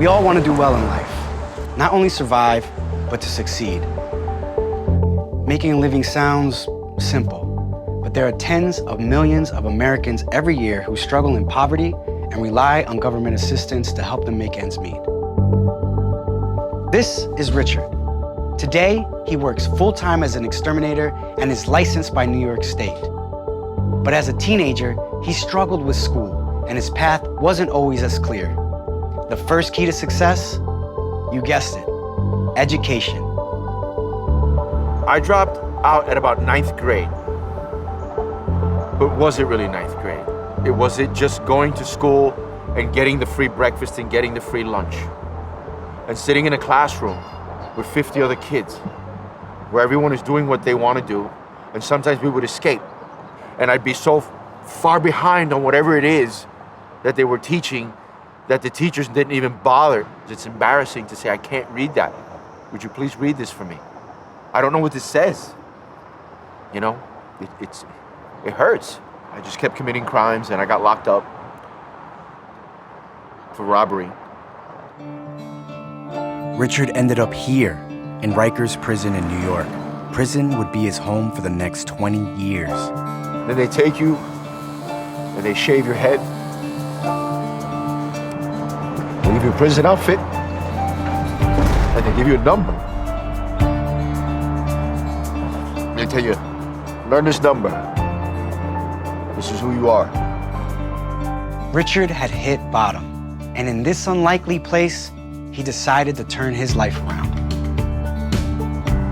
We all want to do well in life, not only survive, but to succeed. Making a living sounds simple, but there are tens of millions of Americans every year who struggle in poverty and rely on government assistance to help them make ends meet. This is Richard. Today, he works full-time as an exterminator and is licensed by New York State. But as a teenager, he struggled with school, and his path wasn't always as clear. The first key to success? You guessed it, education. I dropped out at about 9th grade. But was it really 9th grade? Was it just going to school and getting the free breakfast and getting the free lunch? And sitting in a classroom with 50 other kids, where everyone is doing what they want to do, and sometimes we would escape. And I'd be so far behind on whatever it is that they were teaching that the teachers didn't even bother. It's embarrassing to say, I can't read that. Would you please read this for me? I don't know what this says. You know, it hurts. I just kept committing crimes and I got locked up for robbery. Richard ended up here in Rikers Prison in New York. Prison would be his home for the next 20 years. Then they take you and they shave your head. They give you a prison outfit and they give you a number. They tell you, learn this number. This is who you are. Richard had hit bottom, and in this unlikely place, he decided to turn his life around.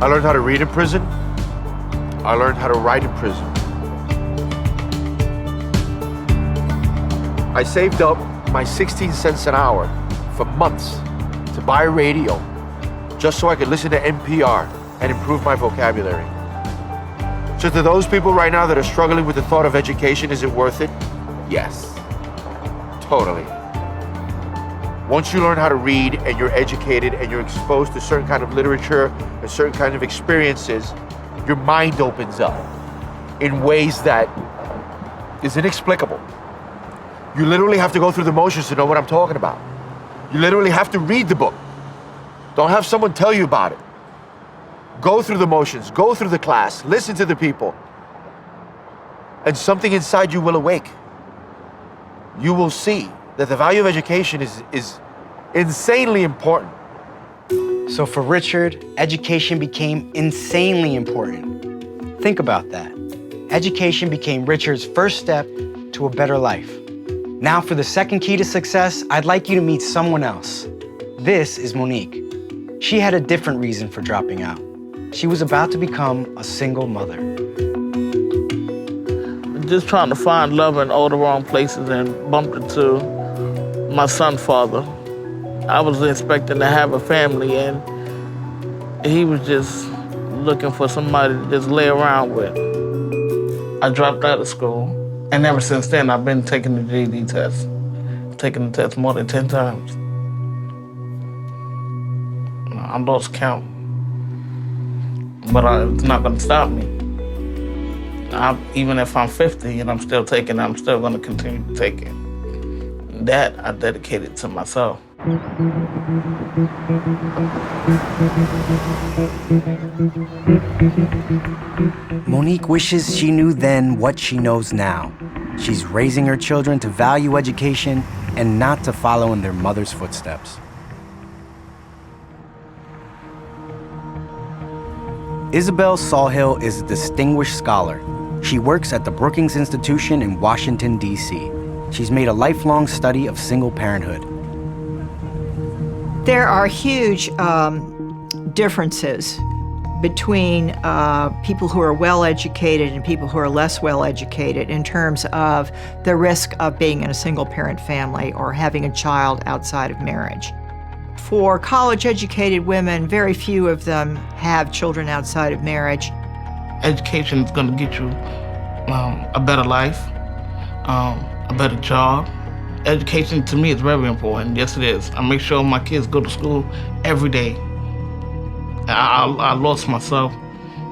I learned how to read in prison. I learned how to write in prison. I saved up my 16 cents an hour for months to buy a radio just so I could listen to NPR and improve my vocabulary. So to those people right now that are struggling with the thought of education, is it worth it? Yes, totally. Once you learn how to read and you're educated and you're exposed to certain kind of literature and certain kind of experiences, your mind opens up in ways that is inexplicable. You literally have to go through the motions to know what I'm talking about. You literally have to read the book. Don't have someone tell you about it. Go through the motions, go through the class, listen to the people, and something inside you will awake. You will see that the value of education is insanely important. So for Richard, education became insanely important. Think about that. Education became Richard's first step to a better life. Now for the second key to success, I'd like you to meet someone else. This is Monique. She had a different reason for dropping out. She was about to become a single mother. Just trying to find love in all the wrong places and bumped into my son's father. I was expecting to have a family and he was just looking for somebody to just lay around with. I dropped out of school and ever since then I've been taking the GED test. I've taken the test more than 10 times. I lost count, but it's not gonna stop me. Even if I'm 50 and I'm still taking, I'm still gonna continue to take it. That I dedicated to myself. Monique wishes she knew then what she knows now. She's raising her children to value education and not to follow in their mother's footsteps. Isabel Sawhill is a distinguished scholar. She works at the Brookings Institution in Washington, D.C. She's made a lifelong study of single parenthood. There are huge differences between people who are well-educated and people who are less well-educated in terms of the risk of being in a single-parent family or having a child outside of marriage. For college-educated women, very few of them have children outside of marriage. Education is going to get you a better life, a better job. Education to me is very important. Yes, it is. I make sure my kids go to school every day. I lost myself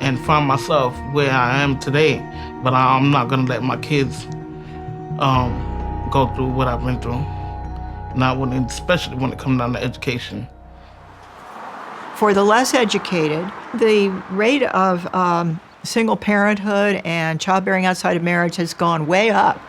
and find myself where I am today, but I'm not going to let my kids go through what I've been through. especially when it comes down to education. For the less educated, the rate of single parenthood and childbearing outside of marriage has gone way up.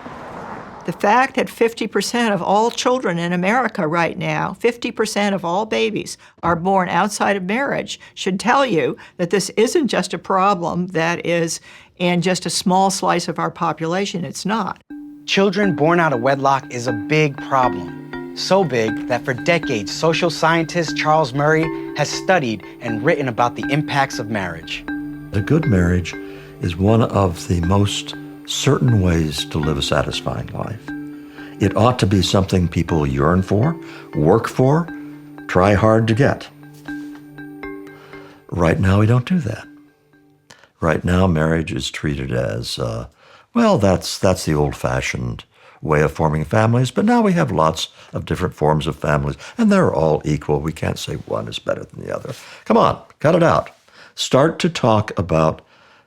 The fact that 50% of all children in America right now, 50% of all babies are born outside of marriage should tell you that this isn't just a problem that is in just a small slice of our population. It's not. Children born out of wedlock is a big problem. So big that for decades, social scientist Charles Murray has studied and written about the impacts of marriage. A good marriage is one of the most certain ways to live a satisfying life. It ought to be something people yearn for, work for, try hard to get. Right now, we don't do that. Right now, marriage is treated as, that's the old-fashioned way of forming families, but now we have lots of different forms of families, and they're all equal. We can't say one is better than the other. Come on, cut it out. Start to talk about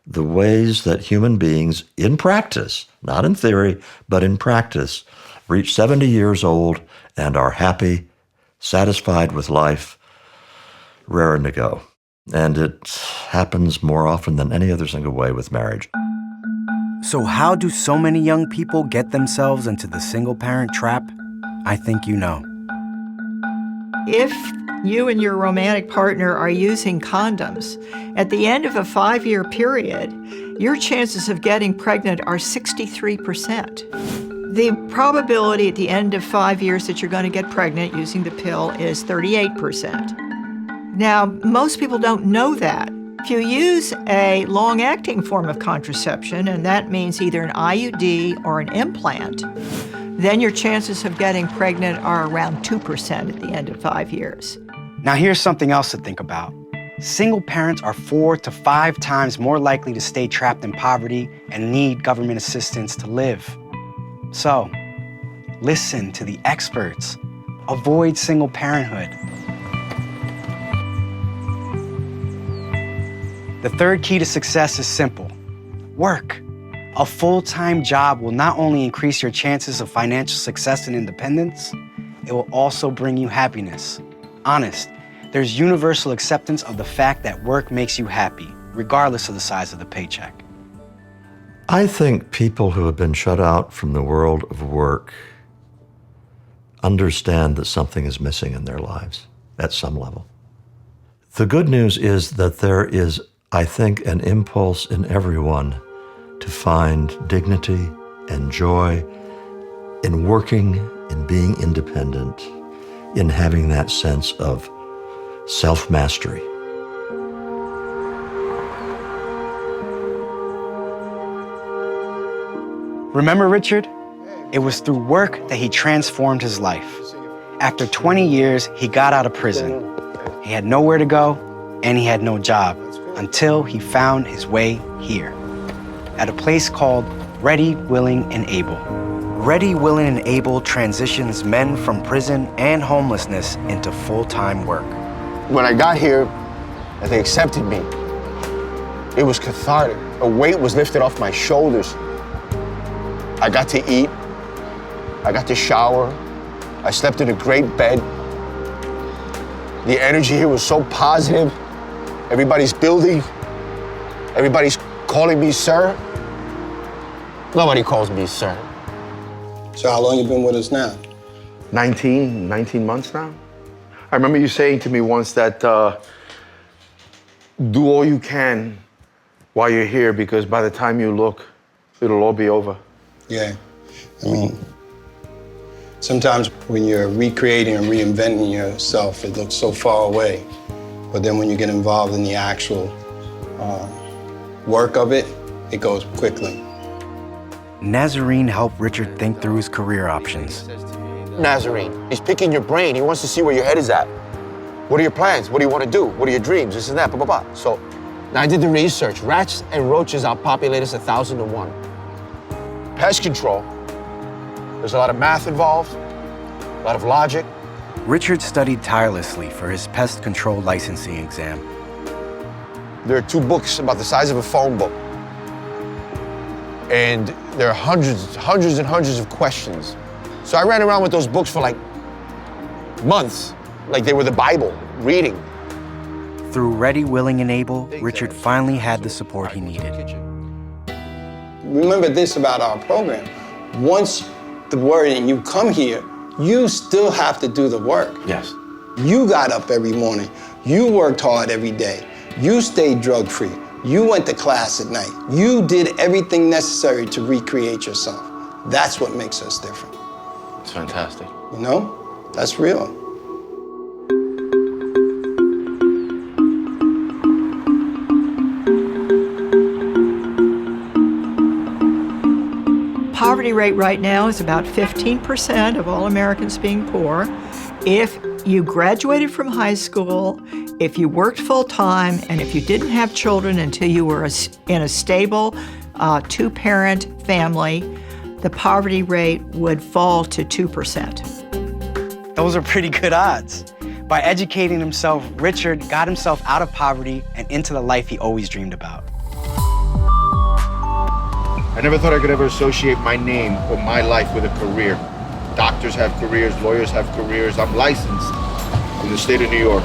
the ways that human beings, in practice, not in theory, but in practice, reach 70 years old and are happy, satisfied with life, raring to go. And it happens more often than any other single way with marriage. So how do so many young people get themselves into the single-parent trap? I think you know. If you and your romantic partner are using condoms, at the end of a 5-year period, your chances of getting pregnant are 63%. The probability at the end of 5 years that you're going to get pregnant using the pill is 38%. Now, most people don't know that. If you use a long-acting form of contraception, and that means either an IUD or an implant, then your chances of getting pregnant are around 2% at the end of 5 years. Now here's something else to think about. Single parents are 4 to 5 times more likely to stay trapped in poverty and need government assistance to live. So, listen to the experts. Avoid single parenthood. The third key to success is simple. Work. A full-time job will not only increase your chances of financial success and independence, it will also bring you happiness. Honest, there's universal acceptance of the fact that work makes you happy, regardless of the size of the paycheck. I think people who have been shut out from the world of work understand that something is missing in their lives at some level. The good news is that there is, I think, an impulse in everyone to find dignity and joy in working, in being independent, in having that sense of self-mastery. Remember Richard? It was through work that he transformed his life. After 20 years, he got out of prison. He had nowhere to go, and he had no job, until he found his way here, at a place called Ready, Willing, and Able. Ready, Willing, and Able transitions men from prison and homelessness into full-time work. When I got here, they accepted me. It was cathartic. A weight was lifted off my shoulders. I got to eat. I got to shower. I slept in a great bed. The energy here was so positive. Everybody's building. Everybody's calling me sir. Nobody calls me sir. So how long you been with us now? 19 months now. I remember you saying to me once that do all you can while you're here, because by the time you look, it'll all be over. Yeah, I mean, sometimes when you're recreating and reinventing yourself, it looks so far away. But then when you get involved in the actual work of it, it goes quickly. Nazarene helped Richard think through his career options. Nazarene, he's picking your brain. He wants to see where your head is at. What are your plans? What do you want to do? What are your dreams? This and that, blah, blah, blah. So now I did the research. Rats and roaches outpopulate us 1,000 to 1. Pest control, there's a lot of math involved, a lot of logic. Richard studied tirelessly for his pest control licensing exam. There are 2 books about the size of a phone book. And there are hundreds and hundreds of questions. So I ran around with those books for like months like they were the Bible, reading. Through Ready, Willing, and Able, Richard finally had the support he needed. Remember this about our program. Once the word and you come here, you still have to do the work. Yes. You got up every morning. You worked hard every day. You stayed drug-free. You went to class at night. You did everything necessary to recreate yourself. That's what makes us different. It's fantastic. You know? That's real. Poverty rate right now is about 15% of all Americans being poor. If you graduated from high school, if you worked full-time, and if you didn't have children until you were in a stable two-parent family, the poverty rate would fall to 2%. Those are pretty good odds. By educating himself, Richard got himself out of poverty and into the life he always dreamed about. I never thought I could ever associate my name or my life with a career. Doctors have careers, lawyers have careers. I'm licensed in the state of New York.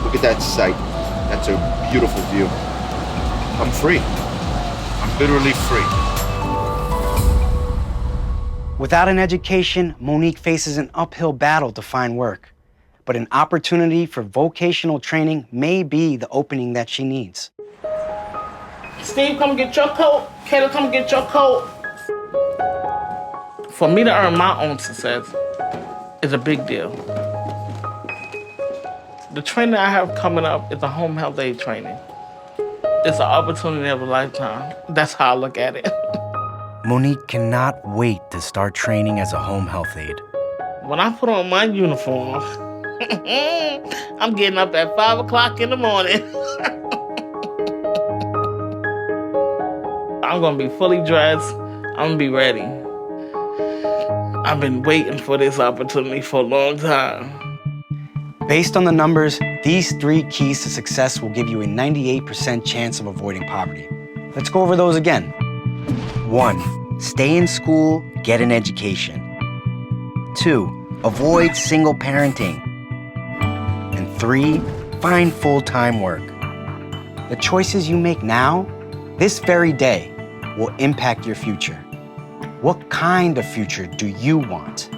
Look at that sight. That's a beautiful view. I'm free. I'm literally free. Without an education, Monique faces an uphill battle to find work. But an opportunity for vocational training may be the opening that she needs. Steve, come get your coat. Kayla, come get your coat. For me to earn my own success is a big deal. The training I have coming up is a home health aid training. It's an opportunity of a lifetime. That's how I look at it. Monique cannot wait to start training as a home health aide. When I put on my uniform, I'm getting up at 5 o'clock in the morning. I'm gonna be fully dressed. I'm gonna be ready. I've been waiting for this opportunity for a long time. Based on the numbers, these 3 keys to success will give you a 98% chance of avoiding poverty. Let's go over those again. 1, stay in school, get an education. 2, avoid single parenting. And 3, find full-time work. The choices you make now, this very day, will impact your future. What kind of future do you want?